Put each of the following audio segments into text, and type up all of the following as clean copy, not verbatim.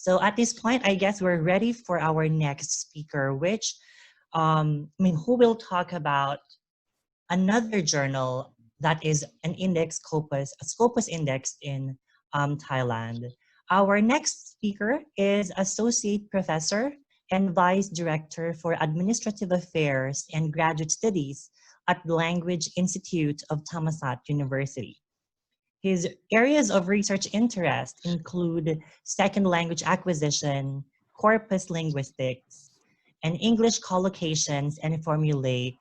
So at this point, I guess we're ready for our next speaker, which, who will talk about another journal that is an index Scopus, a Scopus index in Thailand. Our next speaker is Associate Professor and Vice Director for Administrative Affairs and Graduate Studies at the Language Institute of Thammasat University. His areas of research interest include second language acquisition, corpus linguistics, and English collocations and formulaic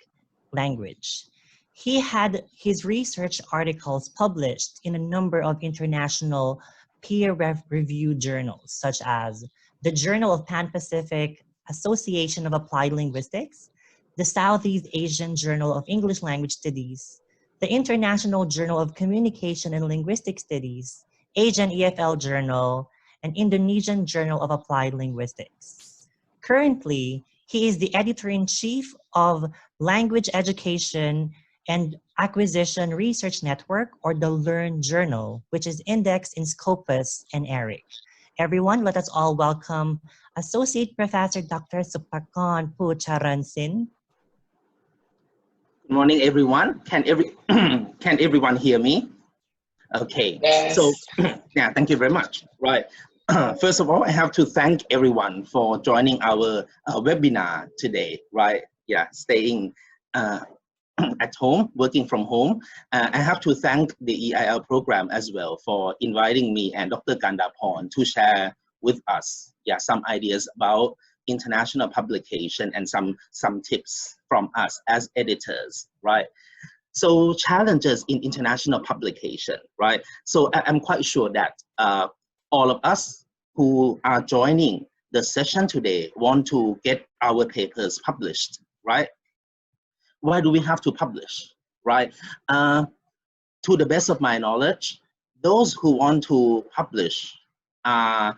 language. He had his research articles published in a number of international peer-reviewed journals, such as the Journal of Pan-Pacific Association of Applied Linguistics, the Southeast Asian Journal of English Language Studies, the International Journal of Communication and Linguistic Studies, Asian EFL Journal, and Indonesian Journal of Applied Linguistics. Currently, he is the editor-in-chief of Language Education and Acquisition Research Network, or the Learn Journal, which is indexed in Scopus and ERIC. Everyone, let us all welcome Associate Professor Dr. Supakorn Phoocharoensil. Good morning, everyone. Can everyone hear me? Okay. Yes. So, yeah, thank you very much. Right. First of all, I have to thank everyone for joining our webinar today. Right. Yeah, staying at home, working from home. I have to thank the EIL program as well for inviting me and Dr. Kandaporn to share with us, some ideas about international publication and some tips from us as editors, right? So challenges in international publication, right? So I'm quite sure that all of us who are joining the session today want to get our papers published, right? Why do we have to publish, right? To the best of my knowledge, those who want to publish are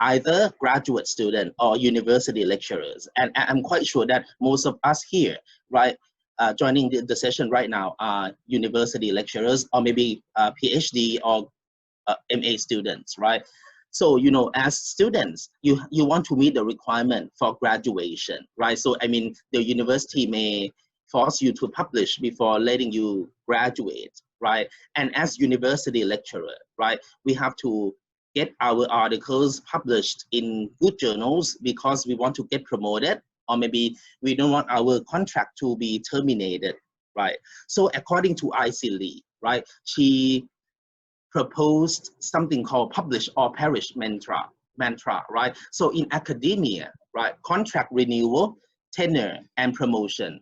either graduate student or university lecturers. And I'm quite sure that most of us here, right, joining the session right now are university lecturers or maybe Ph.D. or MA students, right? So, you know, as students, you want to meet the requirement for graduation, right? So, I mean, the university may force you to publish before letting you graduate, right? And as university lecturer, right, we have to get our articles published in good journals because we want to get promoted, or maybe we don't want our contract to be terminated, right? So according to I.C. Lee, right, she proposed something called publish or perish mantra, right? So in academia, right, contract renewal, tenure, and promotion,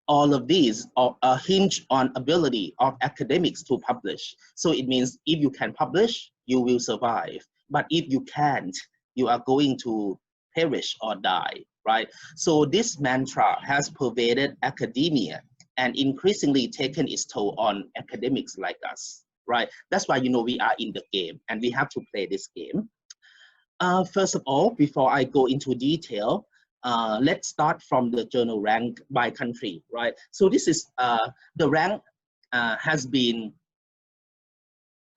all of these are hinged on ability of academics to publish. So it means if you can publish, you will survive. But if you can't, you are going to perish or die, right? So this mantra has pervaded academia and increasingly taken its toll on academics like us, right? That's why, you know, we are in the game and we have to play this game. First of all, before I go into detail, let's start from the journal rank by country, right? So this is the rank has been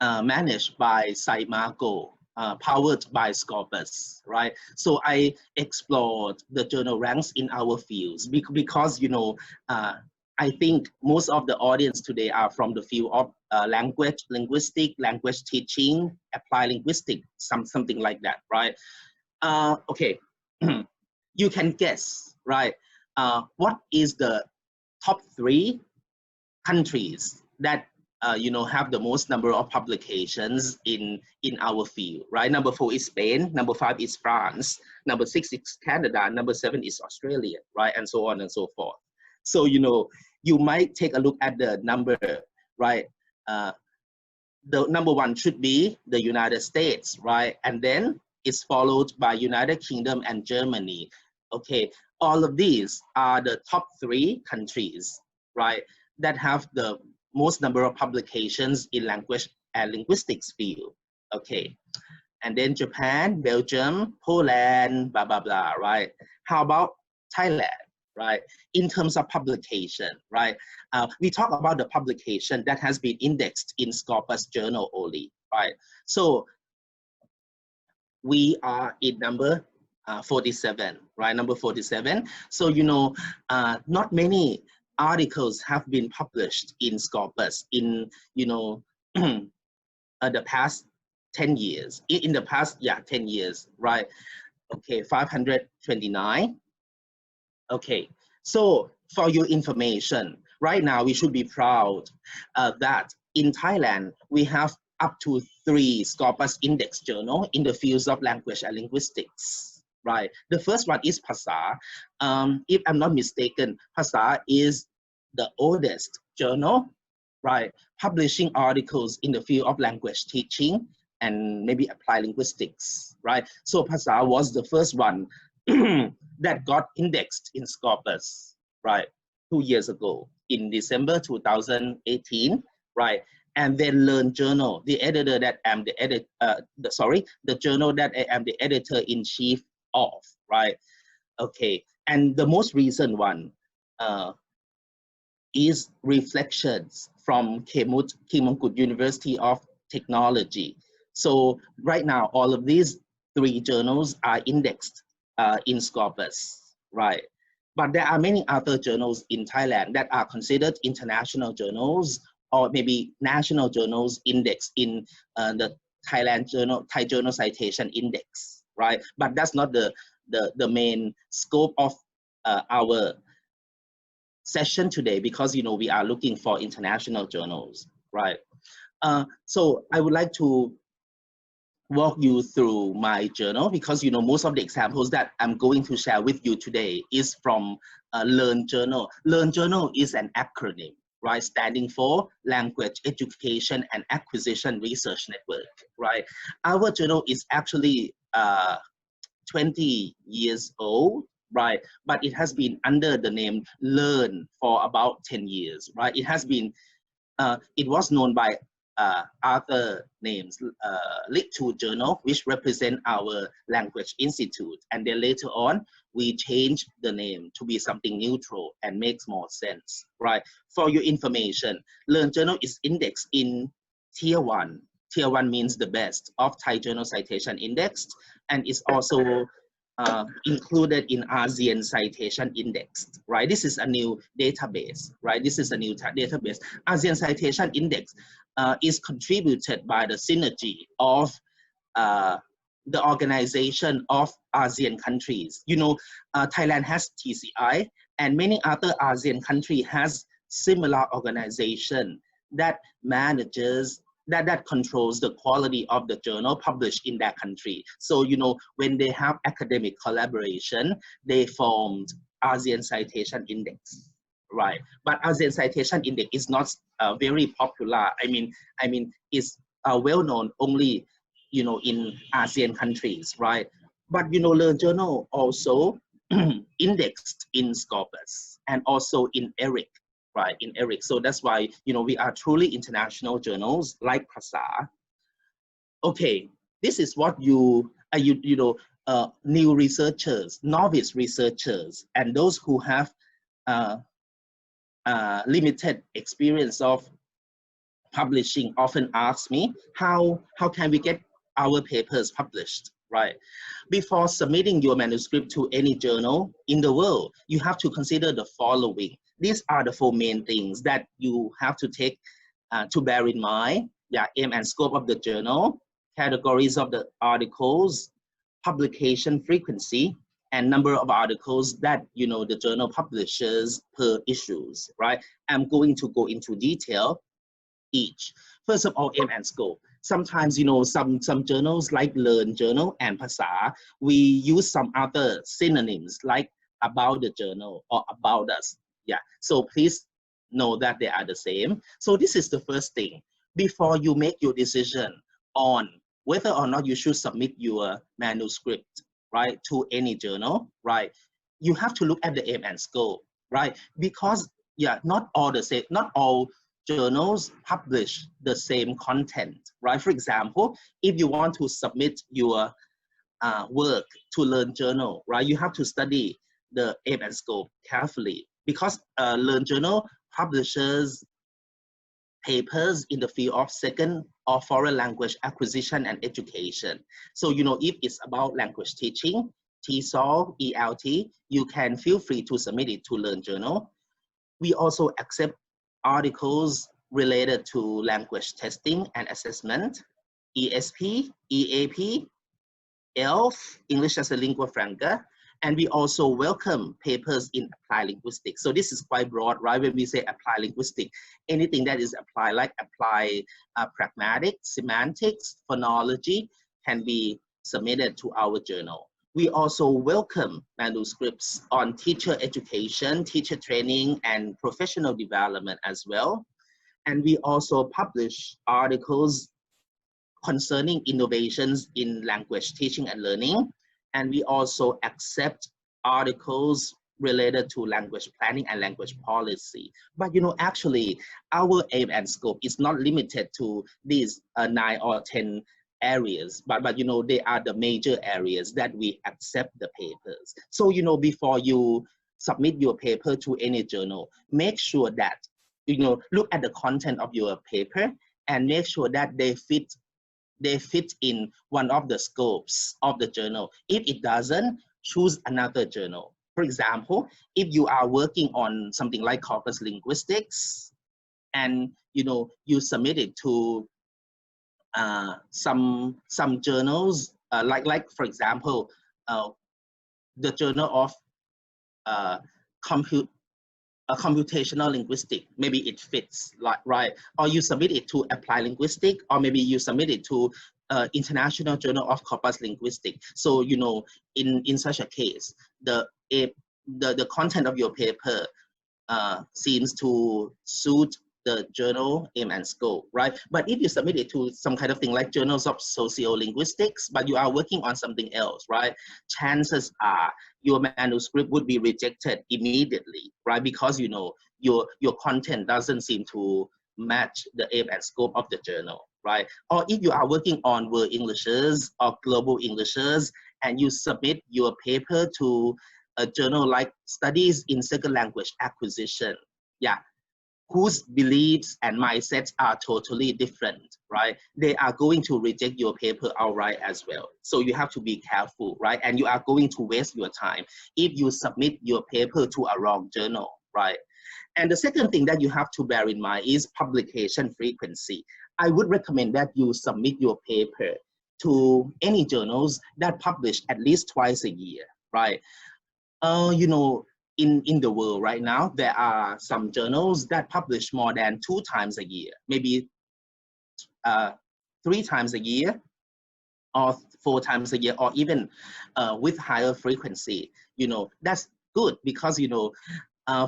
managed by Saimago, powered by Scopus, right? So I explored the journal ranks in our fields because, you know, I think most of the audience today are from the field of language, linguistic, language teaching, applied linguistics, something like that, right? Okay. You can guess, right? What is the top 3 countries that you know, have the most number of publications in our field, right? Number 4 is Spain, number 5 is France, number 6 is Canada, number 7 is Australia, right? And so on and so forth. So, you know, you might take a look at the number, right? The number 1 should be the United States, right? And then it's followed by United Kingdom and Germany. Okay, all of these are the top 3 countries, right, that have the most number of publications in language and linguistics field. Okay, and then Japan, Belgium, Poland, blah, blah, blah, right? How about Thailand, right? In terms of publication, right? We talk about the publication that has been indexed in Scopus journal only, right? So we are in number 47, right? Number 47. So, you know, not many articles have been published in Scopus in, you know, the past 10 years. In the past, yeah, 10 years, right? Okay, 529. Okay, so for your information, right now we should be proud that in Thailand, we have up to 3 Scopus Index journal in the fields of language and linguistics, right? The first one is Phasa. If I'm not mistaken, Phasa is the oldest journal, right? Publishing articles in the field of language teaching and maybe applied linguistics, right? So Phasa was the first one that got indexed in Scopus, right, 2 years ago in December 2018, right? And then Learn Journal, the editor that I'm the journal that I am the editor-in-chief of, right? Okay, and the most recent one is Reflections from Kimongkut University of Technology. So right now, all of these 3 journals are indexed in Scopus, right? But there are many other journals in Thailand that are considered international journals or maybe national journals indexed in the Thai Journal Citation Index, right? But that's not the main scope of our session today, because you know we are looking for international journals, right? So I would like to walk you through my journal, because you know most of the examples that I'm going to share with you today is from Learn Journal. Learn Journal is an acronym, right, standing for Language Education and Acquisition Research Network, right? Our journal is actually 20 years old, right? But it has been under the name Learn for about 10 years, right? It has been, it was known by other names, Lit2 Journal, which represent our language institute. And then later on, we changed the name to be something neutral and makes more sense, right? For your information, Learn Journal is indexed in Tier 1. Tier 1 means the best of Thai Journal Citation Index, and is also included in ASEAN Citation Index, right? This is a new database, right? This is a new database. ASEAN Citation Index is contributed by the synergy of the organization of ASEAN countries. You know, Thailand has TCI, and many other ASEAN countries has similar organization that manages, that controls the quality of the journal published in that country. So, you know, when they have academic collaboration, they formed ASEAN Citation Index, right? But ASEAN Citation Index is not very popular. I mean, it's well known only, you know, in ASEAN countries, right? But, you know, Learn Journal also indexed in Scopus and also in ERIC, right, in ERIC. So that's why, you know, we are truly international journals like Phasa. Okay, this is what new researchers, novice researchers, and those who have limited experience of publishing often ask me, how can we get our papers published, right? Before submitting your manuscript to any journal in the world, you have to consider the following. These are the 4 main things that you have to take to bear in mind. Yeah, aim and scope of the journal, categories of the articles, publication frequency, and number of articles that, you know, the journal publishes per issues, right? I'm going to go into detail each. First of all, aim and scope. Sometimes, you know, some journals like Learn Journal and Phasa, we use some other synonyms like about the journal or about us. Yeah, so please know that they are the same. So this is the first thing. Before you make your decision on whether or not you should submit your manuscript, right, to any journal, right, you have to look at the aim and scope, right? Because, yeah, not all journals publish the same content, right? For example, if you want to submit your work to Learn Journal, right, you have to study the aim and scope carefully, because Learn Journal publishes papers in the field of second or foreign language acquisition and education. So, you know, if it's about language teaching, TESOL, ELT, you can feel free to submit it to Learn Journal. We also accept articles related to language testing and assessment, ESP, EAP, ELF, English as a lingua franca, and we also welcome papers in applied linguistics. So this is quite broad, right? When we say applied linguistics, anything that is applied, like applied pragmatic, semantics, phonology, can be submitted to our journal. We also welcome manuscripts on teacher education, teacher training, and professional development as well. And we also publish articles concerning innovations in language teaching and learning. And we also accept articles related to language planning and language policy. But, you know, actually, our aim and scope is not limited to these 9 or 10 areas, but you know, they are the major areas that we accept the papers. So, you know, before you submit your paper to any journal, make sure that, you know, look at the content of your paper and make sure that they fit in one of the scopes of the journal. If it doesn't, choose another journal. For example, if you are working on something like corpus linguistics, and you know, you submit it to some journals, like for example, the Journal of computational linguistic, maybe it fits, like, right? Or you submit it to applied linguistic, or maybe you submit it to International Journal of Corpus Linguistic. So, you know, in such a case, the content of your paper seems to suit the journal aim and scope, right? But if you submit it to some kind of thing like journals of sociolinguistics, but you are working on something else, right? Chances are your manuscript would be rejected immediately, right? Because, you know, your content doesn't seem to match the aim and scope of the journal, right? Or if you are working on World Englishes or Global Englishes and you submit your paper to a journal like Studies in Second Language Acquisition, yeah, whose beliefs and mindsets are totally different, right? They are going to reject your paper outright as well. So you have to be careful, right? And you are going to waste your time if you submit your paper to a wrong journal, right? And the second thing that you have to bear in mind is publication frequency. I would recommend that you submit your paper to any journals that publish at least twice a year, right? You know, in the world right now, there are some journals that publish more than 2 times a year, maybe 3 times a year, or 4 times a year, or even with higher frequency. You know, that's good because, you know,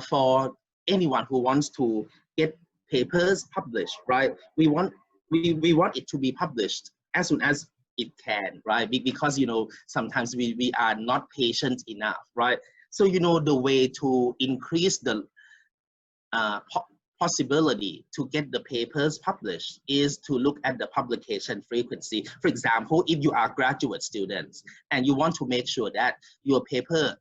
for anyone who wants to get papers published, right? We want it to be published as soon as it can, right? Because, you know, sometimes we are not patient enough, right? So, you know, the way to increase the possibility to get the papers published is to look at the publication frequency. For example, if you are graduate students and you want to make sure that your paper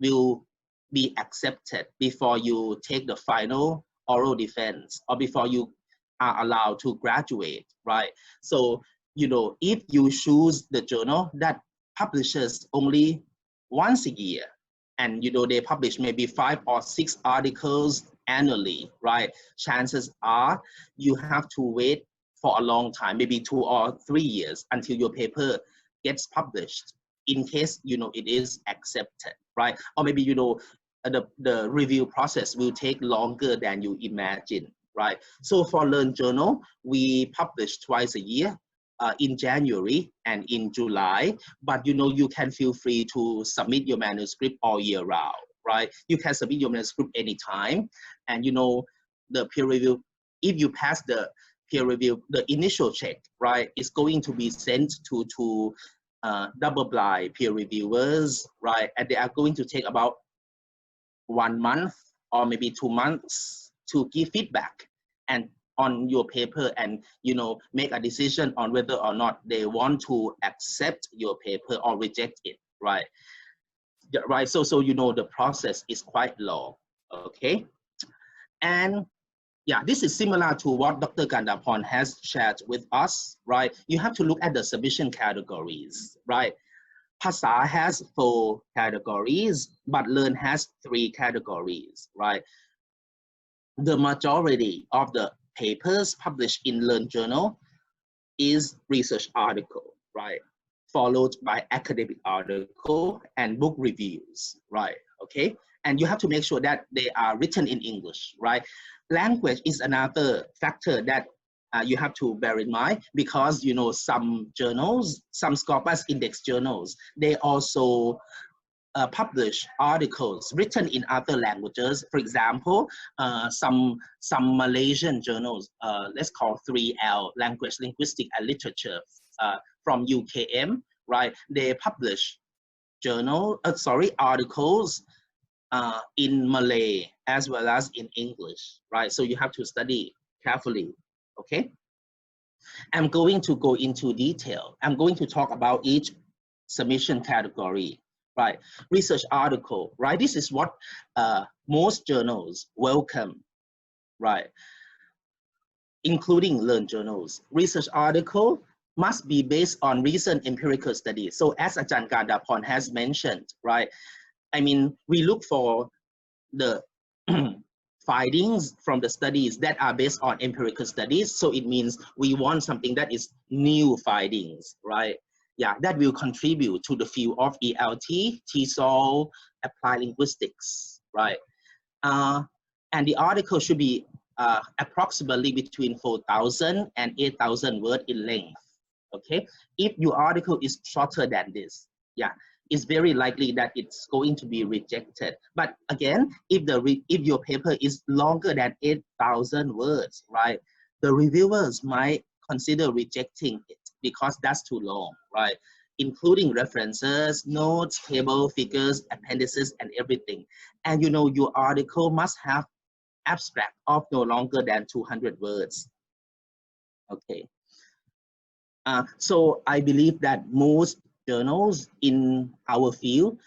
will be accepted before you take the final oral defense or before you are allowed to graduate, right? So, you know, if you choose the journal that publishes only once a year, and, you know, they publish maybe 5 or 6 articles annually, right? Chances are you have to wait for a long time, maybe 2 or 3 years until your paper gets published, in case, you know, it is accepted, right? Or maybe, you know, the review process will take longer than you imagine, right? So for Learn Journal, we publish twice a year, in January and in July, but, you know, you can feel free to submit your manuscript all year round, right? You can submit your manuscript anytime, and, you know, the peer review, if you pass the peer review, the initial check, right, is going to be sent to double-blind peer reviewers, right? And they are going to take about 1 month or maybe 2 months to give feedback and on your paper, and, you know, make a decision on whether or not they want to accept your paper or reject it, right? Yeah, right. So you know, the process is quite long, okay? And Yeah, this is similar to what Dr. Kandaporn has shared with us, right? You have to look at the submission categories, right? Phasa has 4 categories, but Learn has 3 categories, right? The majority of the papers published in Learn Journal is research article, right? Followed by academic article and book reviews, right? Okay, and you have to make sure that they are written in English, right? Language is another factor that you have to bear in mind, because you know some journals, some Scopus index journals, they also publish articles written in other languages. For example, some Malaysian journals, let's call 3L, Language, Linguistics and Literature, from UKM, right? They publish articles in Malay as well as in English, right? So you have to study carefully, okay? I'm going to go into detail. I'm going to talk about each submission category, right? Research article, right? This is what most journals welcome, right? Including Learn journals. Research article must be based on recent empirical studies. So as Ajahn Kandaporn has mentioned, right? I mean, we look for the findings from the studies that are based on empirical studies. So it means we want something that is new findings, right? Yeah, that will contribute to the field of ELT, TESOL, applied linguistics, right? And the article should be approximately between 4,000 and 8,000 words in length, okay? If your article is shorter than this, yeah, it's very likely that it's going to be rejected. But again, if your paper is longer than 8,000 words, right, the reviewers might consider rejecting it because that's too long, right? Including references, notes, table, figures, appendices, and everything. And you know, your article must have abstract of no longer than 200 words. Okay. So I believe that most journals in our field,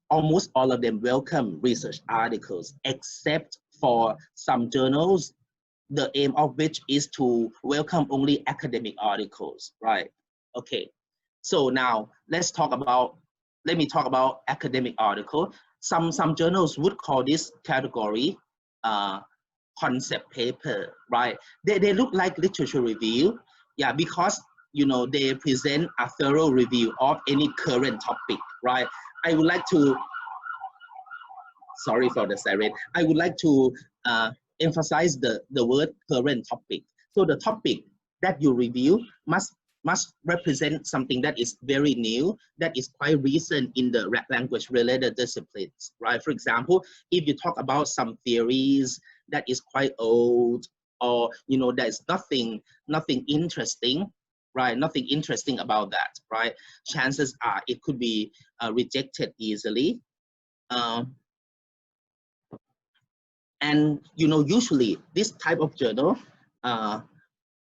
almost all of them welcome research articles, except for some journals, the aim of which is to welcome only academic articles, right? Okay, so now let me talk about academic article. Some journals would call this category concept paper, right? They look like literature review, yeah, because you know they present a thorough review of any current topic, right? I would like to, sorry for the siren, I would like to emphasize the word current topic. So the topic that you review must represent something that is very new, that is quite recent in the language related disciplines, right? For example, if you talk about some theories that is quite old, or you know there's nothing interesting, right? Nothing interesting about that, right? Chances are it could be rejected easily. And you know, usually this type of journal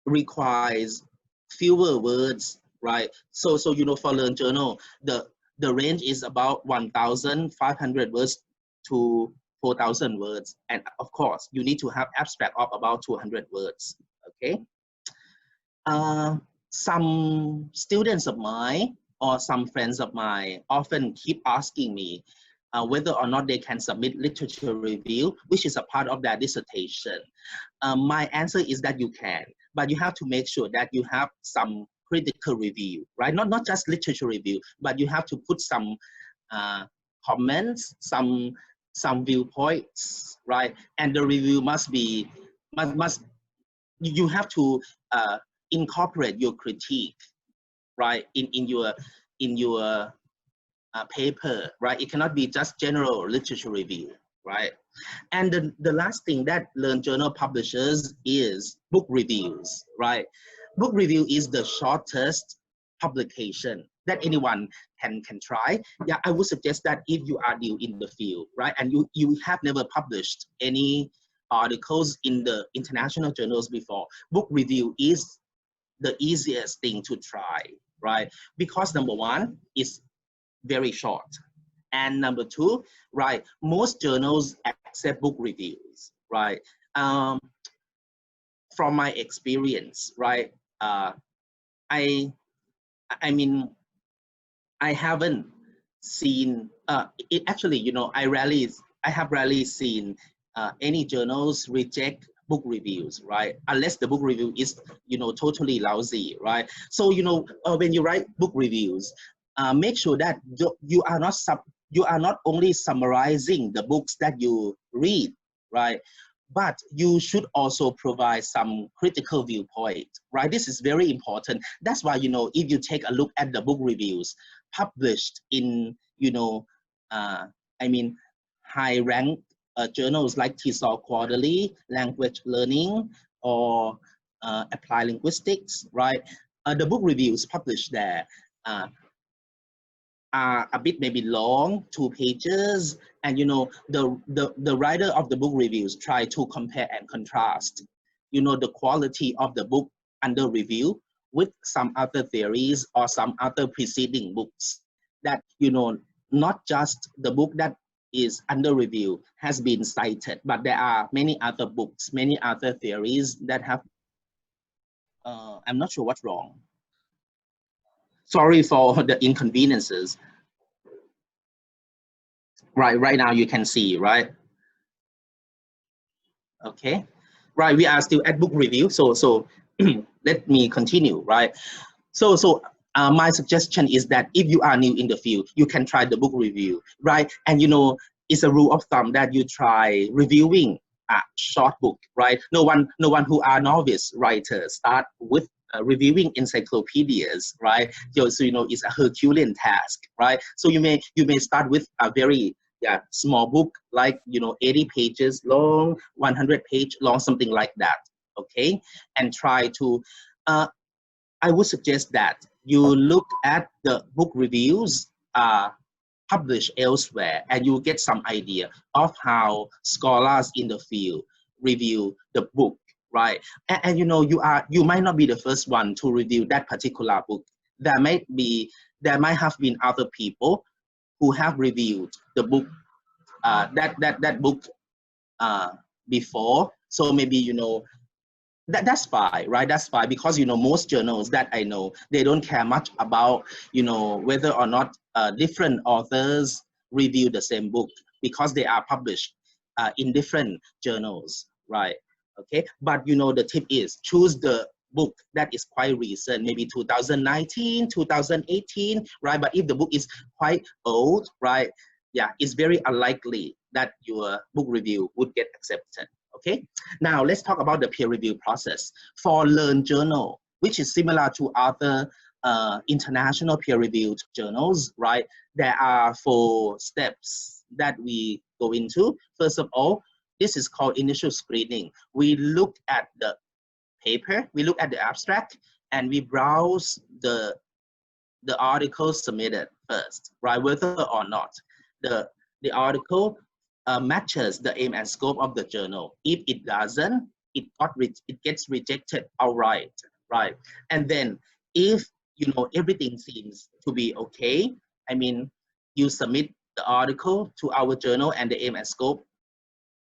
requires fewer words, right? So you know, for Learn journal, the range is about 1,500 words to 4,000 words, and of course you need to have abstract of about 200 words. Okay. Some students of mine or some friends of mine often keep asking me whether or not they can submit literature review, which is a part of their dissertation. My answer is that you can, but you have to make sure that you have some critical review, right? Not just literature review, but you have to put some comments, some viewpoints, right? And the review must be, you have to incorporate your critique, right, in your paper, right? It cannot be just general literature review, right? And the last thing that Learn journal publishes is book reviews, right? Book review is the shortest publication that anyone can try. Yeah, I would suggest that if you are new in the field, right, and you have never published any articles in the international journals before, book review is the easiest thing to try, right? Because number one, it's very short. And number two, right, most journals accept book reviews, right? um, from my experience, right? I mean, I haven't seen it actually. You know, I have rarely seen any journals reject book reviews, right? Unless the book review is, you know, totally lousy, right? So, you know, when you write book reviews, make sure that you are not only summarizing the books that you read, right? But you should also provide some critical viewpoint, right? This is very important. That's why, you know, if you take a look at the book reviews published in, you know, I mean, high-ranked journals like TESOL Quarterly, Language Learning, or Applied Linguistics, right? The book reviews published there are a bit maybe long, 2 pages, and you know the writer of the book reviews try to compare and contrast, you know, the quality of the book under review with some other theories or some other preceding books that, you know, not just the book that is under review has been cited, but there are many other books, many other theories that have I'm not sure what's wrong. Sorry for the inconveniences. Right now you can see, right? Okay, right, we are still at book review, so let me continue, right? So my suggestion is that if you are new in the field, you can try the book review, right? And you know, it's a rule of thumb that you try reviewing a short book, right? No one who are novice writers start with reviewing encyclopedias, right? So you know, it's a Herculean task, right? So you may start with a very small book, like, you know, 80 pages long, 100 page long, something like that, okay? And try to I would suggest that you look at the book reviews published elsewhere, and you get some idea of how scholars in the field review the book, right? And you know, you might not be the first one to review that particular book. There might have been other people who have reviewed the book, that book before. So maybe, you know, that's fine, right? That's fine, because you know, most journals that I know, they don't care much about, you know, whether or not different authors review the same book, because they are published in different journals, right? Okay, but you know, the tip is choose the book that is quite recent, maybe 2019, 2018, right? But if the book is quite old, right, yeah, it's very unlikely that your book review would get accepted. Okay, now let's talk about the peer review process. For Learn Journal, which is similar to other international peer-reviewed journals, right? There are 4 steps that we go into. First of all, this is called initial screening. We look at the paper, we look at the abstract, and we browse the article submitted first, right? Whether or not the article matches the aim and scope of the journal. If it doesn't, it gets rejected outright, right? And then if, you know, everything seems to be okay, I mean, you submit the article to our journal and the aim and scope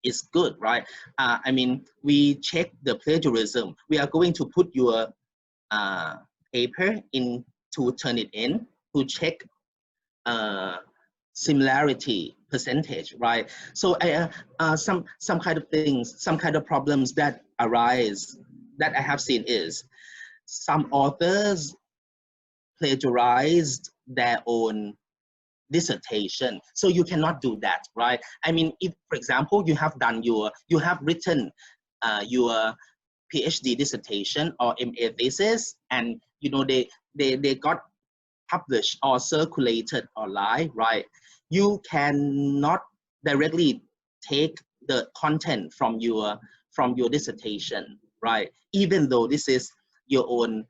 is good, right? I mean, we check the plagiarism. We are going to put your paper in to Turnitin to check similarity percentage, right? So some kind of things, some kind of problems that arise that I have seen is some authors plagiarized their own dissertation. So you cannot do that, right? I mean, if, for example, you have written your Ph.D. dissertation or MA thesis, and you know, they got published or circulated online, right? You cannot directly take the content from your dissertation, right? Even though this is your own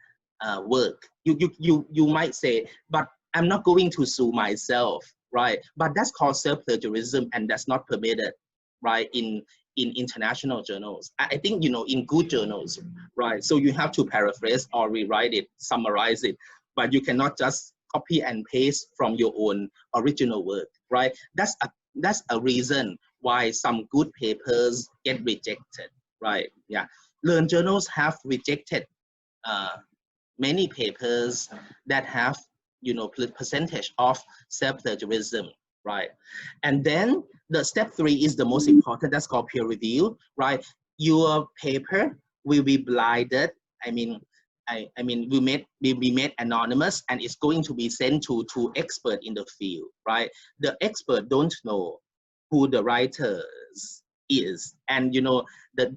work, you might say, but I'm not going to sue myself, right? But that's called self-plagiarism, and that's not permitted, right? In international journals. I think, you know, in good journals, right? So you have to paraphrase or rewrite it, summarize it, but you cannot just copy and paste from your own original work, right? That's a reason why some good papers get rejected, right? Yeah, learned journals have rejected many papers that have, you know, percentage of self-plagiarism, right? And then the step 3 is the most important, that's called peer review, right? Your paper will be blinded. I mean, will be made anonymous, and it's going to be sent to expert in the field, right? The expert don't know who the writers is, and you know, the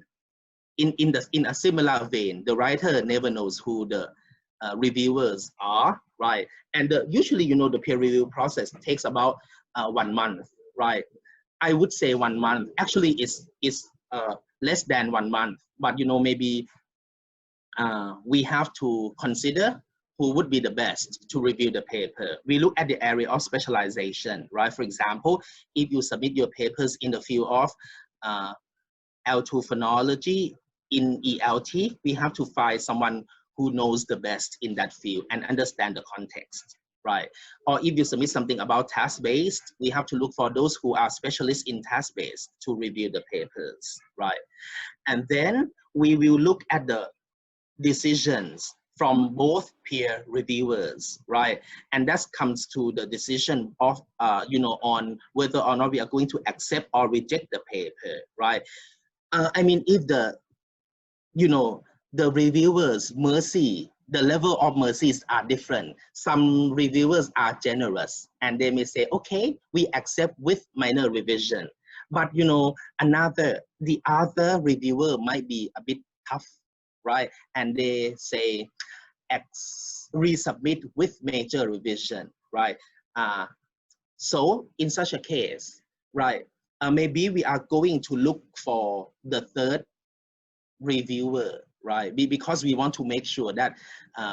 in a similar vein, the writer never knows who the reviewers are, right? And usually, you know, the peer review process takes about 1 month, right? I would say 1 month. Actually, it's less than 1 month, but you know, maybe we have to consider who would be the best to review the paper. We look at the area of specialization, right? For example, if you submit your papers in the field of L2 phonology in ELT, we have to find someone who knows the best in that field and understand the context, right? Or if you submit something about task-based, we have to look for those who are specialists in task-based to review the papers, right? And then we will look at the decisions from both peer reviewers, right? And that comes to the decision of, you know, on whether or not we are going to accept or reject the paper, right? I mean, if the, you know, the reviewers' mercy, the level of mercies are different. Some reviewers are generous and they may say, okay, we accept with minor revision. But, you know, the other reviewer might be a bit tough, right? And they say, resubmit with major revision, right? So in such a case, right, maybe we are going to look for the third reviewer, right? Because we want to make sure that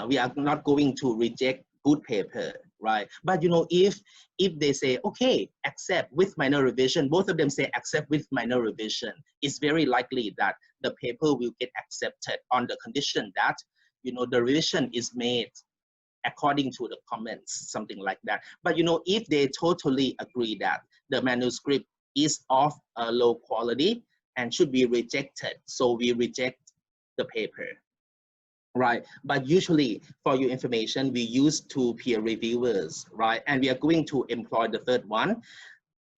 we are not going to reject good paper, right? But you know, if they say, okay, accept with minor revision, both of them say accept with minor revision, it's very likely that the paper will get accepted on the condition that, you know, the revision is made according to the comments, something like that. But you know, if they totally agree that the manuscript is of a low quality and should be rejected, so we reject the paper, right? But usually, for your information, we use 2 peer reviewers, right? And we are going to employ the third one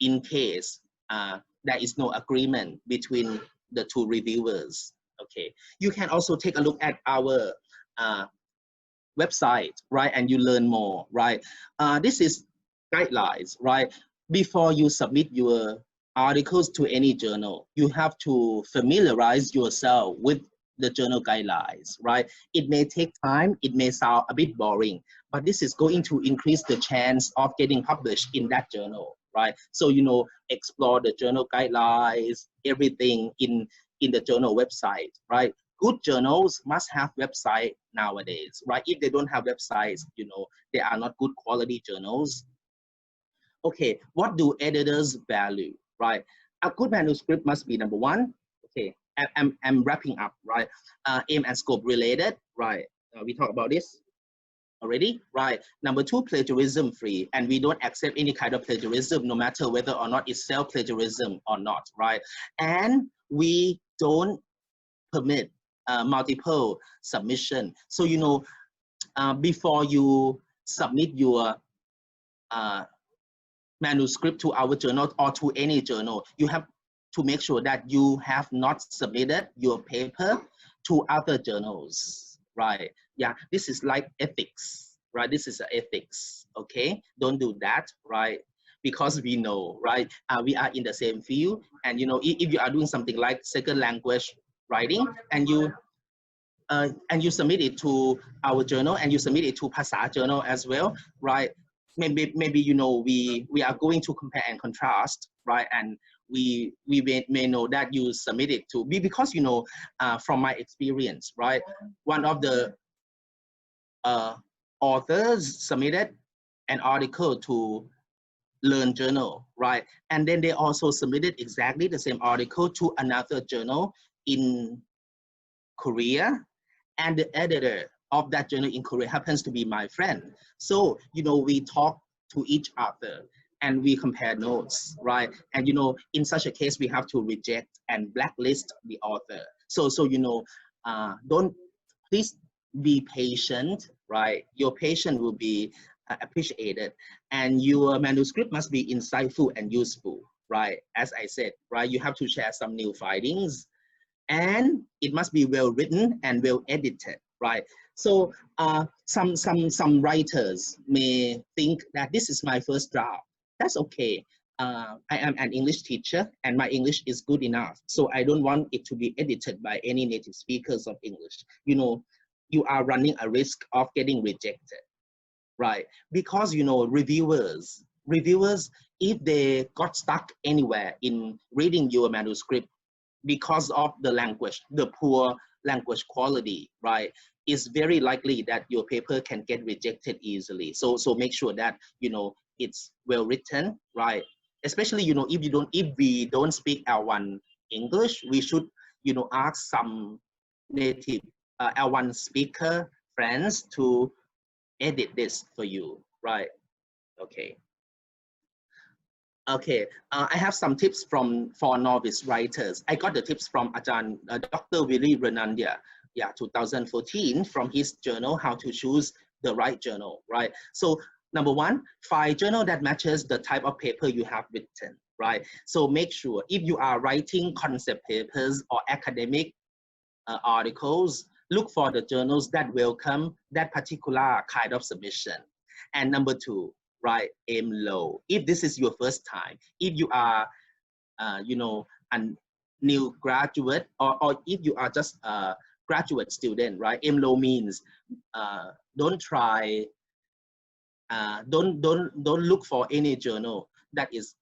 in case there is no agreement between the 2 reviewers. Okay, you can also take a look at our website, right? And you learn more, right? This is guidelines, right? Before you submit your articles to any journal, you have to familiarize yourself with the journal guidelines, right? It may take time, it may sound a bit boring, but this is going to increase the chance of getting published in that journal, right? So, you know, explore the journal guidelines, everything in the journal website, right? Good journals must have website nowadays, right? If they don't have websites, you know, they are not good quality journals. Okay, what do editors value, right? A good manuscript must be number 1. Okay, I'm wrapping up, right? Aim and scope related, right? We talked about this already, right? Number 2, plagiarism free, and we don't accept any kind of plagiarism, no matter whether or not it's self-plagiarism or not, right? And we don't permit multiple submission. So, you know, before you submit your manuscript to our journal or to any journal, you have to make sure that you have not submitted your paper to other journals, right? Yeah, this is like ethics, right? This is ethics, okay? Don't do that, right? Because we know, right? We are in the same field, and you know, if you are doing something like second language writing, and you submit it to our journal, and you submit it to Phasa journal as well, right? Maybe you know, we are going to compare and contrast, right? And we may know that you submit it to because you know, from my experience, right? One of the authors submitted an article to Learn Journal, right? And then they also submitted exactly the same article to another journal in Korea, and the editor of that journal in Korea happens to be my friend. So, you know, we talk to each other and we compare notes, right? And, you know, in such a case, we have to reject and blacklist the author. So don't, please be patient, right? Your patience will be appreciated, and your manuscript must be insightful and useful, right? As I said, right, you have to share some new findings, and it must be well written and well edited, right? So some writers may think that this is my first draft. That's okay. I am an English teacher and my English is good enough, so I don't want it to be edited by any native speakers of English. You are running a risk of getting rejected, right? Because reviewers, if they got stuck anywhere in reading your manuscript because of the language, the poor language quality, right, it's very likely that your paper can get rejected easily. So make sure that it's well written, right? Especially if we don't speak L1 English, we should ask some native L1 speaker friends to edit this for you, right? Okay. Okay, I have some tips for novice writers. I got the tips from Dr. Willy Renandia, 2014, from his journal, How to Choose the Right Journal, right? So number one, find journal that matches the type of paper you have written, right? So make sure if you are writing concept papers or academic articles, look for the journals that welcome that particular kind of submission. And number two, right, aim low. If this is your first time, if you are, a new graduate, or if you are just a graduate student, right, aim low means don't try, don't look for any journal that is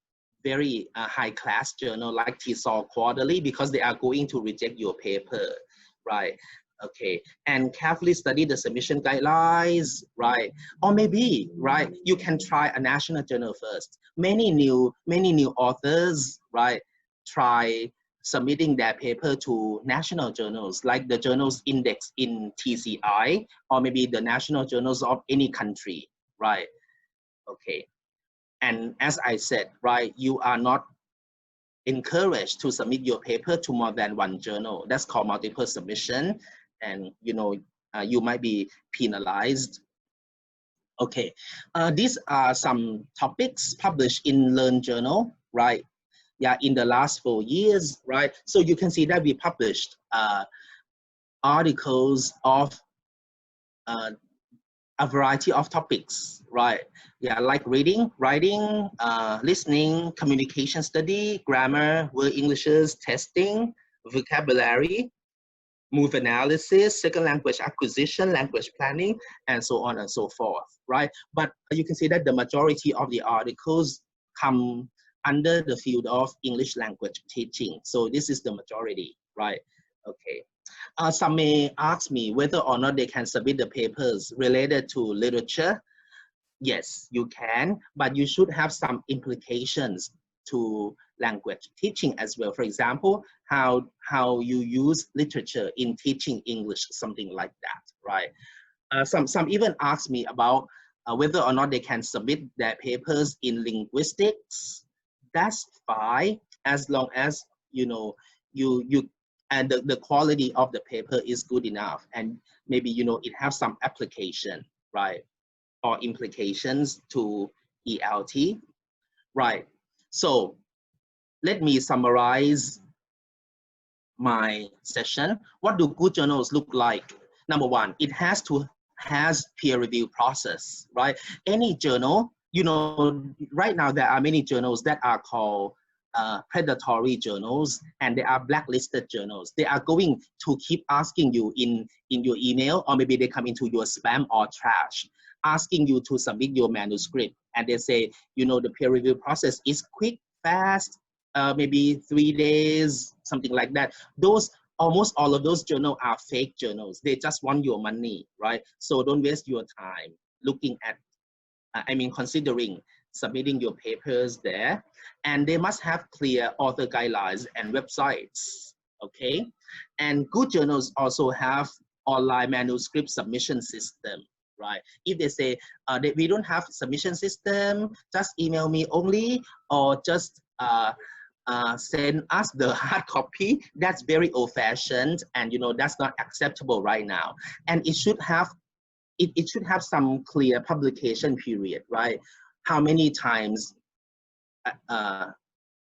very high class journal like TESOL Quarterly, because they are going to reject your paper, right? Okay, and carefully study the submission guidelines, right? Or maybe, right, you can try a national journal first. Many new authors, right, try submitting their paper to national journals, like the journals index in TCI, or maybe the national journals of any country, right? Okay, and as I said, right, you are not encouraged to submit your paper to more than one journal. That's called multiple submission, and you might be penalized. Okay, these are some topics published in Learn Journal, right? Yeah, in the last 4 years, right? So you can see that we published articles of a variety of topics, right? Yeah, like reading, writing, listening, communication study, grammar, word Englishes, testing, vocabulary, move analysis, second language acquisition, language planning, and so on and so forth, right? But you can see that the majority of the articles come under the field of English language teaching. So this is the majority, right? Okay. Some may ask me whether or not they can submit the papers related to literature. Yes, you can, but you should have some implications to language teaching as well. For example, how you use literature in teaching English, something like that, right? Some even ask me about whether or not they can submit their papers in linguistics. That's fine, as long as you and the quality of the paper is good enough, and maybe it has some application, right, or implications to ELT, right? So let me summarize my session. What do good journals look like? Number one, it has peer review process, right? Any journal, right now there are many journals that are called predatory journals, and they are blacklisted journals. They are going to keep asking you in your email, or maybe they come into your spam or trash, asking you to submit your manuscript, and they say, the peer review process is quick, fast, maybe 3 days, something like that. Almost all of those journals are fake journals. They just want your money, right? So don't waste your time looking at, considering submitting your papers there. And they must have clear author guidelines and websites, okay? And good journals also have online manuscript submission system, right? If they say we don't have submission system, just email me only, or just send us the hard copy. That's very old-fashioned, and that's not acceptable right now. And it should have some clear publication period, right? How many times,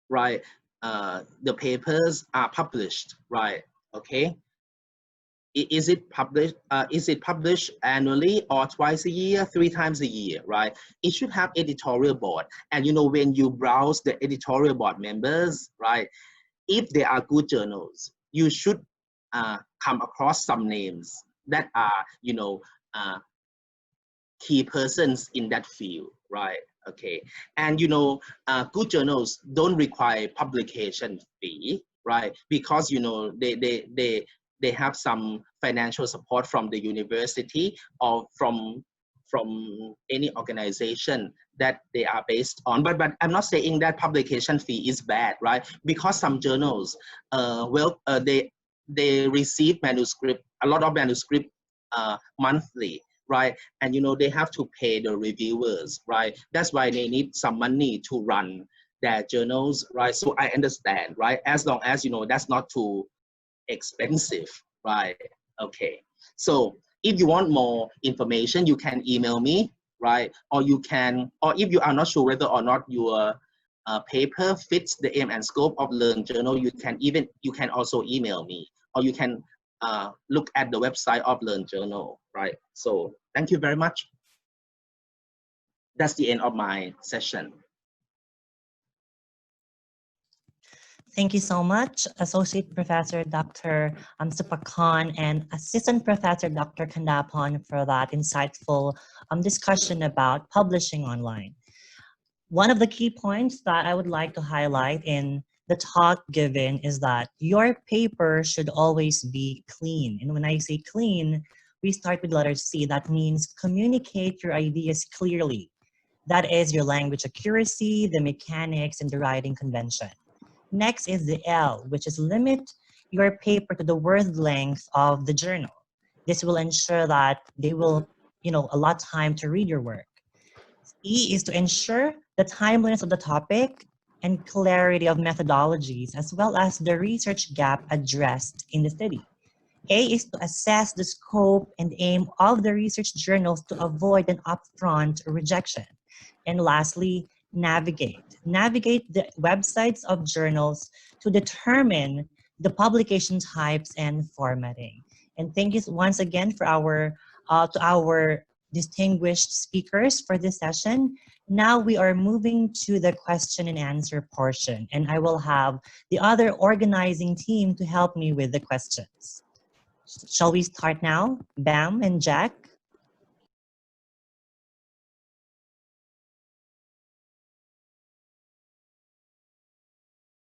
right? The papers are published, right? Okay. Is it published annually or twice a year, 3 times a year, right? It should have editorial board. And when you browse the editorial board members, right, if they are good journals, you should come across some names that are key persons in that field, right? Okay. And good journals don't require publication fee, right? Because they have some financial support from the university or from any organization that they are based on. But I'm not saying that publication fee is bad, right? Because some journals, they receive manuscript, a lot of manuscript monthly, right? And they have to pay the reviewers, right? That's why they need some money to run their journals, right? So I understand, right? As long as that's not too expensive, right? Okay. So if you want more information, you can email me, right? Or if you are not sure whether or not your paper fits the aim and scope of Learn Journal, you can also email me, or you can look at the website of Learn Journal, right? So thank you very much. That's the end of my session. Thank you so much, Associate Professor Dr. Supakorn and Assistant Professor Dr. Kandaporn, for that insightful discussion about publishing online. One of the key points that I would like to highlight in the talk given is that your paper should always be clean. And when I say clean, we start with letter C. That means communicate your ideas clearly. That is your language accuracy, the mechanics, and the writing convention. Next is the L, which is limit your paper to the word length of the journal. This will ensure that they will, allot time to read your work. E is to ensure the timeliness of the topic and clarity of methodologies, as well as the research gap addressed in the study. A is to assess the scope and aim of the research journals to avoid an upfront rejection. And lastly, navigate. Navigate the websites of journals to determine the publication types and formatting. And thank you once again for to our distinguished speakers for this session. Now we are moving to the question and answer portion, and I will have the other organizing team to help me with the questions. Shall we start now? Bam and Jack?